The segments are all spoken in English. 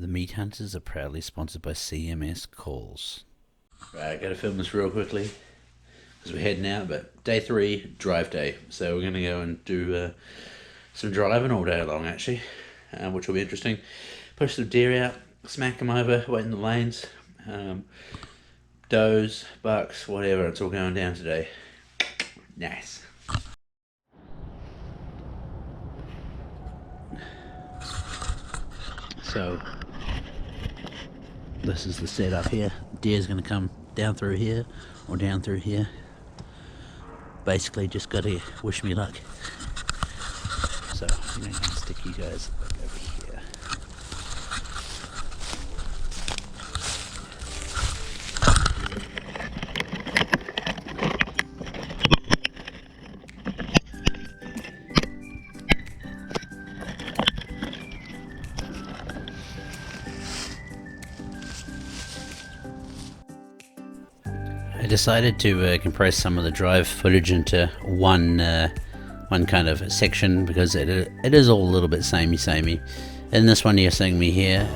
The Meat Hunters are proudly sponsored by CMS Calls. Right, I gotta film this real quickly because we're heading out, but day 3, drive day. So we're gonna go and do some driving all day long actually, which will be interesting. Push some deer out, smack them over, wait in the lanes. Does, bucks, whatever, it's all going down today. Nice. So this is the setup here. Deer's gonna come down through here or down through here. Basically just gotta wish me luck. So I'm gonna stick you guys over here. I decided to compress some of the drive footage into one kind of section because it is all a little bit samey. In this one you're seeing me here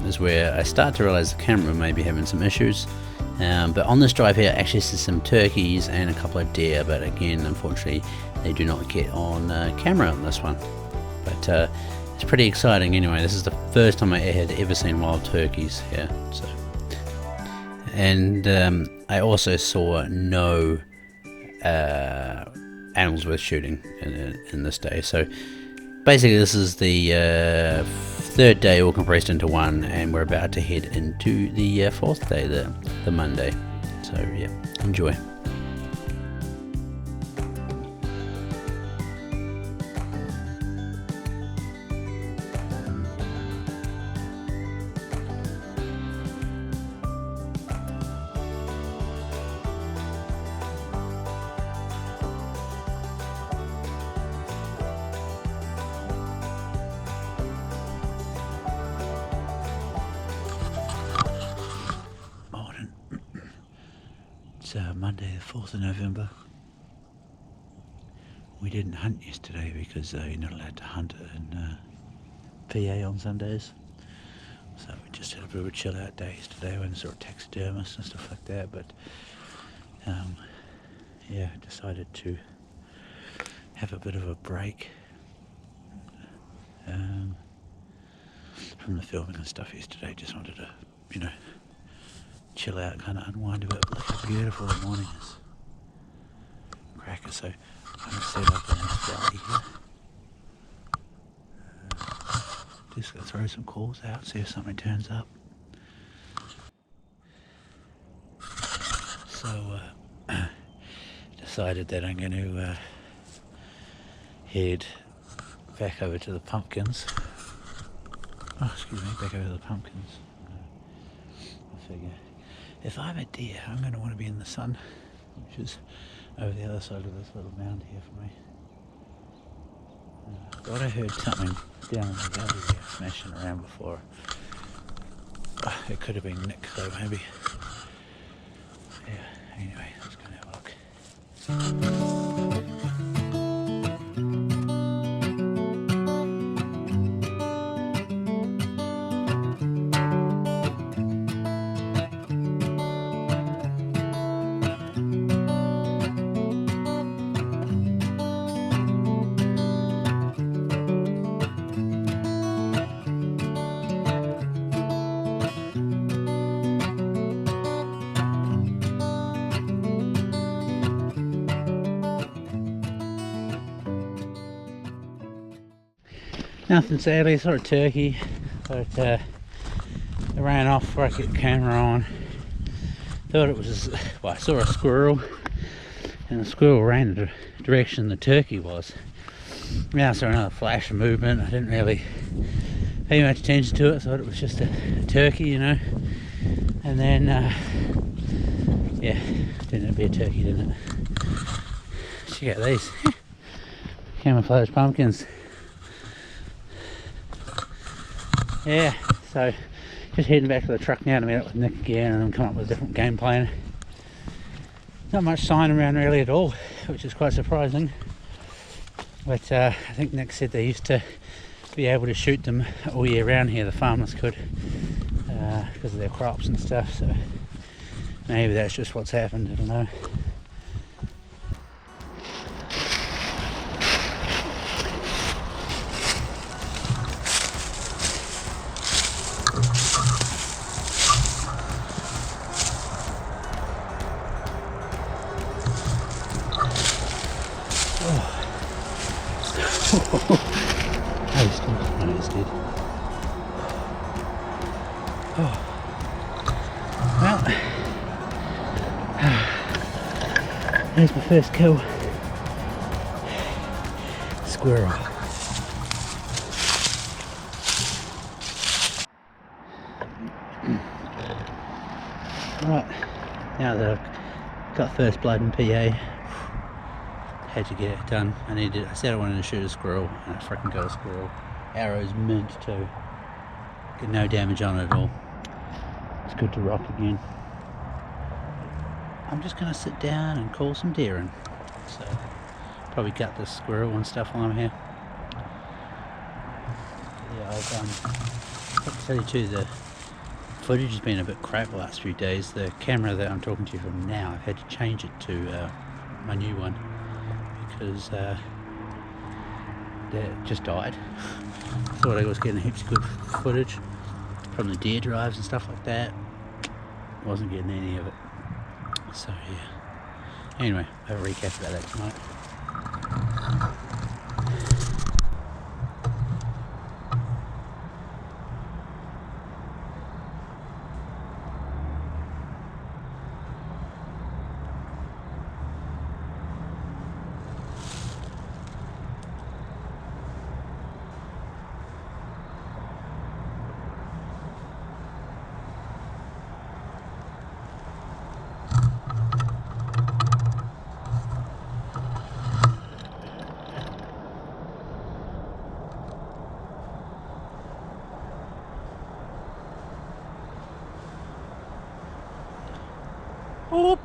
is where I start to realize the camera may be having some issues. But on this drive here I actually see some turkeys and a couple of deer, but again unfortunately they do not get on camera on this one. But it's pretty exciting anyway. This is the first time I had ever seen wild turkeys here. So. And I also saw no animals worth shooting in this day. So basically this is the 3rd day all compressed into one, and we're about to head into the 4th day, the Monday. So yeah, enjoy. It's Monday the 4th of November. We didn't hunt yesterday because you're not allowed to hunt in PA on Sundays. So we just had a bit of a chill out day yesterday. Went and saw a taxidermist and stuff like that. But yeah, decided to have a bit of a break from the filming and stuff yesterday. Just wanted to, chill out, kind of unwind a bit. Look how beautiful the morning is. Cracker. So I'm going to set up in this valley here. Just going to throw some calls out, see if something turns up. So decided that I'm going to head back over to the pumpkins. Oh, excuse me, back over to the pumpkins. I figure if I'm a deer, I'm going to want to be in the sun, which is over the other side of this little mound here for me. I thought I heard something down in the valley there smashing around before. Oh, it could have been Nick though, maybe. Yeah, anyway, let's go and have a look. Nothing sadly, saw a turkey, but it ran off before I could get the camera on. Thought it was, well, I saw a squirrel, and the squirrel ran in the direction the turkey was. Now I saw another flash of movement. I didn't really pay much attention to it, thought it was just a turkey, And then, yeah, didn't it be a turkey, didn't it? Check out these camouflage pumpkins. Yeah, so just heading back to the truck now to meet up with Nick again and then come up with a different game plan. Not much sign around really at all, which is quite surprising. But I think Nick said they used to be able to shoot them all year round here, the farmers could, because of their crops and stuff, so maybe that's just what's happened, I don't know. Oh, well, there's my first kill. Squirrel. Right, now that I've got first blood in PA, had to get it done. I said I wanted to shoot a squirrel, and I freaking got a squirrel. Arrow's mint too. Got no damage on it at all. It's good to rock again. I'm just gonna sit down and call some deer in. So probably gut the squirrel and stuff while I'm here. Yeah, I've to tell you too, the footage has been a bit crap the last few days. The camera that I'm talking to you from now, I've had to change it to my new one because it just died. Thought I was getting heaps of good footage from the deer drives and stuff like that. Wasn't getting any of it. So yeah. Anyway, I'll have a recap about that tonight. Oh.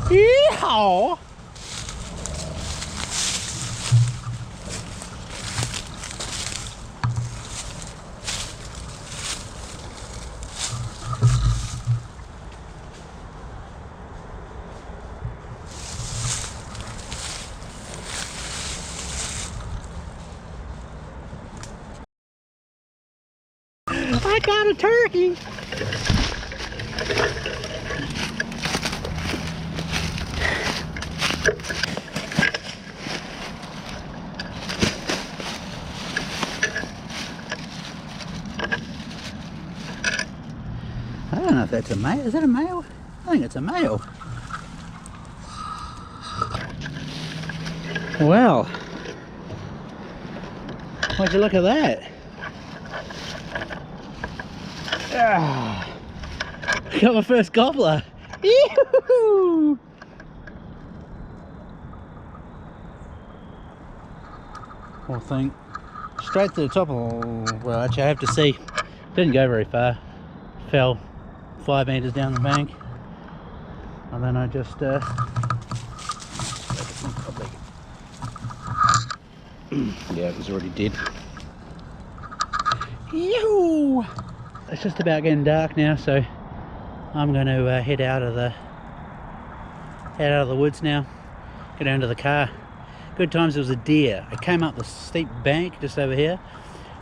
Yeehaw! I got a turkey! I don't know if that's a male. Is that a male? I think it's a male. Well, why'd you look at that? Ah, got my first gobbler. Yoo-hoo! Poor thing. Straight to the top of, well, actually I have to see. Didn't go very far. Fell 5 meters down the bank. And then I just yeah, it was already dead. Yoo! It's just about getting dark now, so I'm going to head out of the woods now. Get down to the car. Good times there was a deer. It came up the steep bank just over here,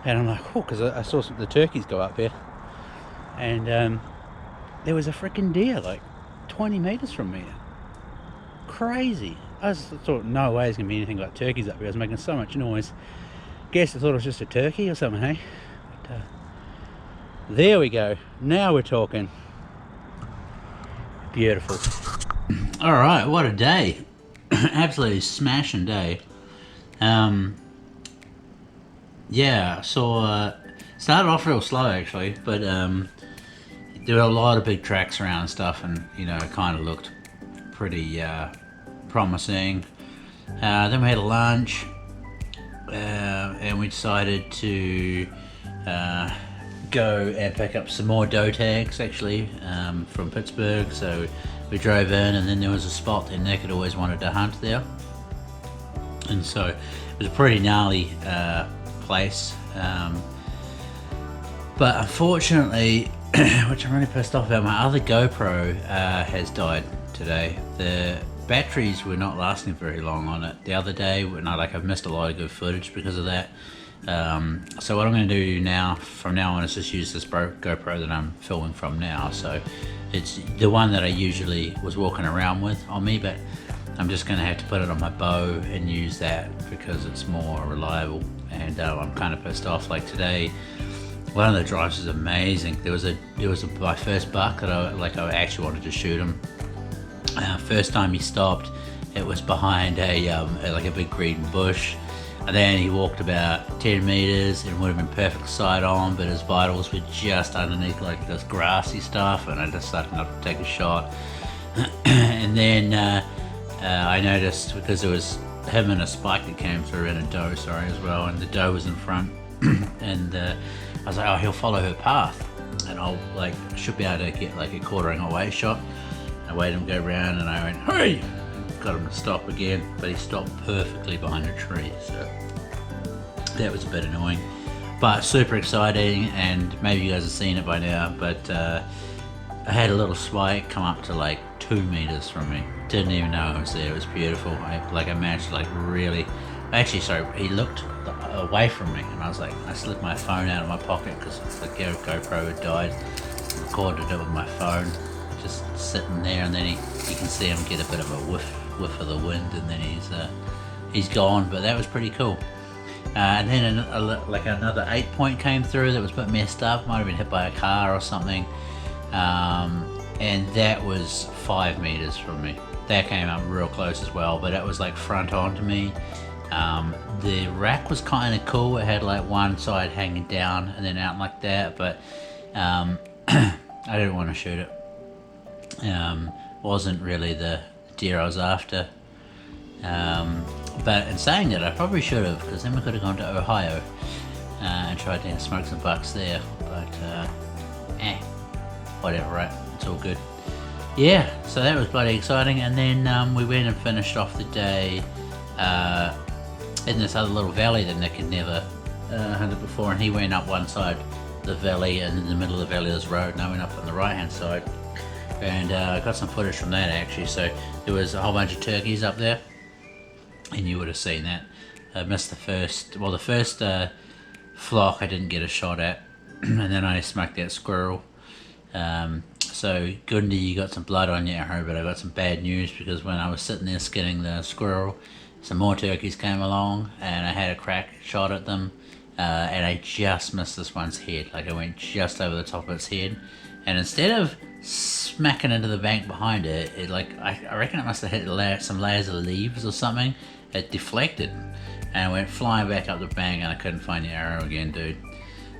and I'm like, oh, because I saw the turkeys go up here, and there was a freaking deer like 20 meters from me. Crazy. I just thought, no way there's gonna be anything like turkeys up here. I was making so much noise. Guess I thought it was just a turkey or something, hey? But, there we go. Now we're talking. Beautiful. All right, what a day. Absolutely smashing day. Yeah, so started off real slow actually, but there were a lot of big tracks around and stuff, and you know, it kind of looked pretty promising. Then we had a lunch, and we decided to go and pick up some more doe tags actually from Pittsburgh. So we drove in, and then there was a spot that Nick had always wanted to hunt there, and so it was a pretty gnarly place. But unfortunately, which I'm really pissed off about, my other GoPro has died today. The batteries were not lasting very long on it the other day, and I've missed a lot of good footage because of that. So what I'm going to do now, from now on, is just use this GoPro that I'm filming from now. So it's the one that I usually was walking around with on me, but I'm just going to have to put it on my bow and use that because it's more reliable. And I'm kind of pissed off. Like today, one of the drives was amazing. It was my first buck that I actually wanted to shoot him. First time he stopped, it was behind a big green bush, and then he walked about 10 meters and would have been perfect sight on, but his vitals were just underneath like this grassy stuff, and I decided not to take a shot. And then I noticed, because it was him and a spike that came through, and a doe, as well, and the doe was in front, and I was like, oh, he'll follow her path, and I'll should be able to get like a quartering away shot. I waited him to go around, and I went, hey! Got him to stop again, but he stopped perfectly behind a tree, so that was a bit annoying, but super exciting. And maybe you guys have seen it by now, but I had a little spike come up to like 2 meters from me. Didn't even know it was there. It was beautiful. I managed to really, actually, sorry, he looked away from me, and I was like, I slipped my phone out of my pocket because the GoPro had died. Recorded it with my phone, just sitting there, and then you can see him get a bit of a whiff of the wind, and then he's gone. But that was pretty cool. And then another 8-point came through that was a bit messed up. Might have been hit by a car or something. And that was 5 meters from me. That came up real close as well, but it was like front on to me. The rack was kind of cool. It had like one side hanging down and then out like that, but I didn't want to shoot it. Wasn't really the deer I was after. But in saying that, I probably should have, because then we could have gone to Ohio and tried to smoke some bucks there. But whatever, right? It's all good. Yeah, so that was bloody exciting. And then we went and finished off the day in this other little valley that Nick had never hunted before, and he went up one side of the valley, and in the middle of the valley there's a road, and I went up on the right hand side, and I got some footage from that actually. So there was a whole bunch of turkeys up there, and you would have seen that. I missed the first flock I didn't get a shot at, and then I smoked that squirrel. So Gundy, you got some blood on your arrow, but I got some bad news, because when I was sitting there skinning the squirrel, some more turkeys came along, and I had a crack shot at them, and I just missed this one's head. Like, I went just over the top of its head, and instead of smacking into the bank behind it, I reckon it must have hit some layers of leaves or something. It deflected and went flying back up the bank, and I couldn't find the arrow again, dude.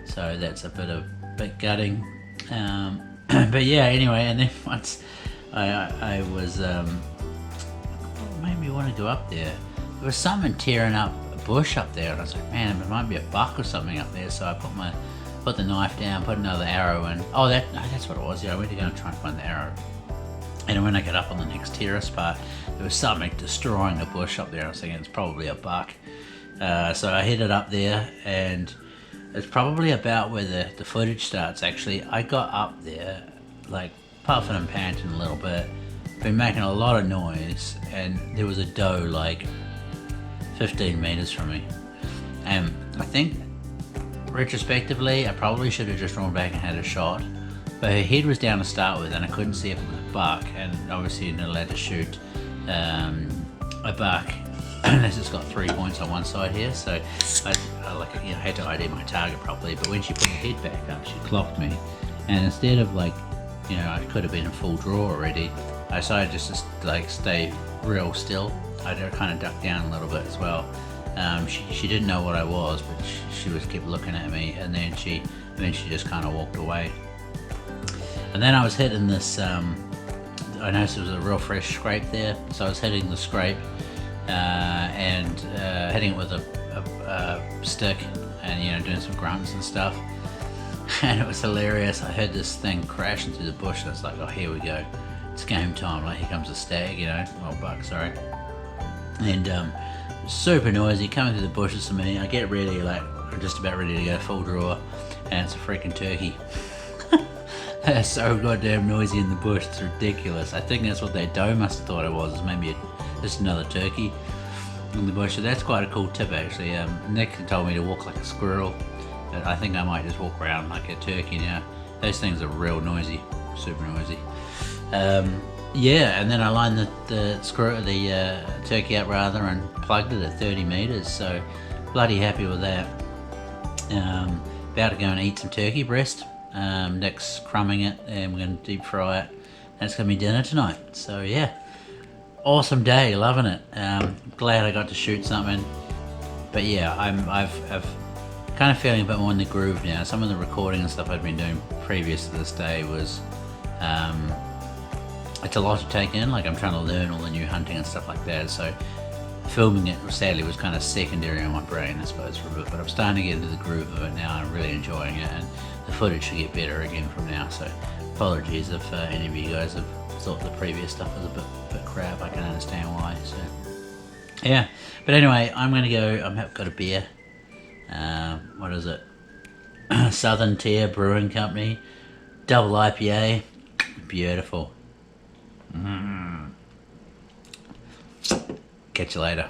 So that's a bit gutting. But yeah, anyway, and then once I was made me want to go up there. There was something tearing up a bush up there, and I was like, man, there might be a buck or something up there. So I put the knife down, put another arrow in. Oh, that's what it was. Yeah, I went to go and try and find the arrow. And when I got up on the next terrace part, there was something destroying the bush up there. I was thinking it's probably a buck. So I headed up there, and it's probably about where the footage starts actually. I got up there, like puffing and panting a little bit, been making a lot of noise, and there was a doe like 15 meters from me. And I think, retrospectively, I probably should have just drawn back and had a shot. But her head was down to start with, and I couldn't see if it was a buck, and obviously you're not allowed to shoot a buck unless it's got 3 points on one side here. So I had to ID my target properly, but when she put her head back up, she clocked me, and instead of I could have been in full draw already, I decided just to stay real still. I kind of ducked down a little bit as well. She didn't know what I was, but she kept looking at me, and then she just kind of walked away. And then I was hitting this, I noticed there was a real fresh scrape there, so I was hitting the scrape and hitting it with a stick, and doing some grunts and stuff. And it was hilarious. I heard this thing crashing through the bush, and it's like, oh, here we go. It's game time. Like, here comes a stag, you know, well, buck, sorry. And super noisy, coming through the bushes to me. I get ready, like, I'm just about ready to go full draw, and it's a freaking turkey. They're so goddamn noisy in the bush, it's ridiculous. I think that's what their doe must have thought it was, maybe just another turkey in the bush. So that's quite a cool tip, actually. Nick told me to walk like a squirrel, but I think I might just walk around like a turkey now. Those things are real noisy, super noisy. Yeah, and then I lined the turkey up rather, and plugged it at 30 meters. So bloody happy with that. About to go and eat some turkey breast. Nick's crumbing it, and we're going to deep fry it. And it's going to be dinner tonight. So yeah, awesome day, loving it. Glad I got to shoot something. But yeah, I've kind of feeling a bit more in the groove now. Some of the recording and stuff I'd been doing previous to this day was, it's a lot to take in. Like, I'm trying to learn all the new hunting and stuff like that. So filming it, sadly, was kind of secondary on my brain, I suppose, for a bit. But I'm starting to get into the groove of it now. I'm really enjoying it, and the footage should get better again from now. So apologies if any of you guys have thought the previous stuff was a bit crap. I can understand why. So yeah, but anyway, I'm gonna go. I've got a beer. What is it? Southern Tier Brewing Company, double IPA, beautiful. Catch you later.